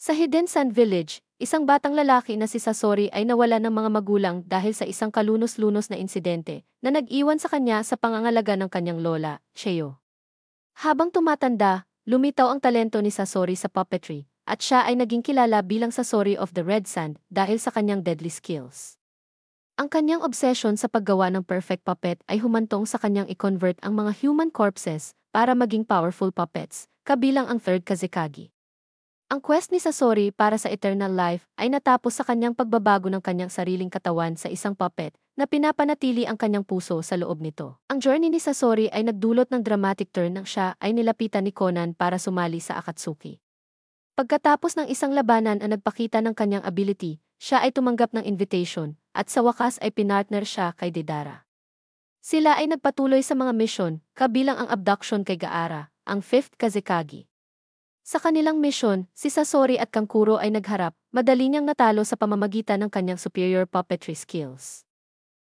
Sa Hidden Sand Village, isang batang lalaki na si Sasori ay nawala ng mga magulang dahil sa isang kalunos-lunos na insidente na nag-iwan sa kanya sa pangangalaga ng kanyang lola, Cheo. Habang tumatanda, lumitaw ang talento ni Sasori sa puppetry, at siya ay naging kilala bilang Sasori of the Red Sand dahil sa kanyang deadly skills. Ang kanyang obsession sa paggawa ng perfect puppet ay humantong sa kanyang i-convert ang mga human corpses para maging powerful puppets, kabilang ang third Kazekage. Ang quest ni Sasori para sa eternal life ay natapos sa kanyang pagbabago ng kanyang sariling katawan sa isang puppet na pinapanatili ang kanyang puso sa loob nito. Ang journey ni Sasori ay nagdulot ng dramatic turn nang siya ay nilapitan ni Conan para sumali sa Akatsuki. Pagkatapos ng isang labanan na nagpakita ng kanyang ability, siya ay tumanggap ng invitation, at sa wakas ay pinartner siya kay Deidara. Sila ay nagpatuloy sa mga misyon, kabilang ang abduction kay Gaara, ang 5th Kazekage. Sa kanilang misyon, si Sasori at Kankuro ay nagharap, madali niyang natalo sa pamamagitan ng kanyang superior puppetry skills.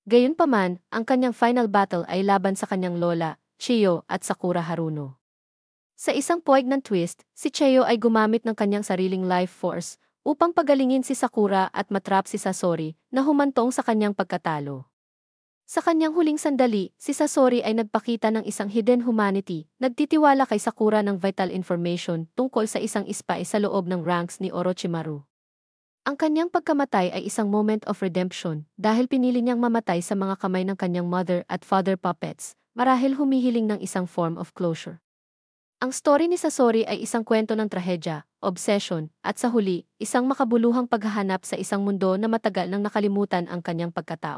Gayunpaman, ang kanyang final battle ay laban sa kanyang lola, Chio at Sakura Haruno. Sa isang poignant twist, si Cheo ay gumamit ng kanyang sariling life force upang pagalingin si Sakura at matrap si Sasori na humantong sa kanyang pagkatalo. Sa kanyang huling sandali, si Sasori ay nagpakita ng isang hidden humanity, nagtitiwala kay Sakura ng vital information tungkol sa isang spy sa loob ng ranks ni Orochimaru. Ang kanyang pagkamatay ay isang moment of redemption dahil pinili niyang mamatay sa mga kamay ng kanyang mother at father puppets, marahil humihiling ng isang form of closure. Ang story ni Sasori ay isang kwento ng trahedya, obsession, at sa huli, isang makabuluhang paghahanap sa isang mundo na matagal nang nakalimutan ang kanyang pagkatao.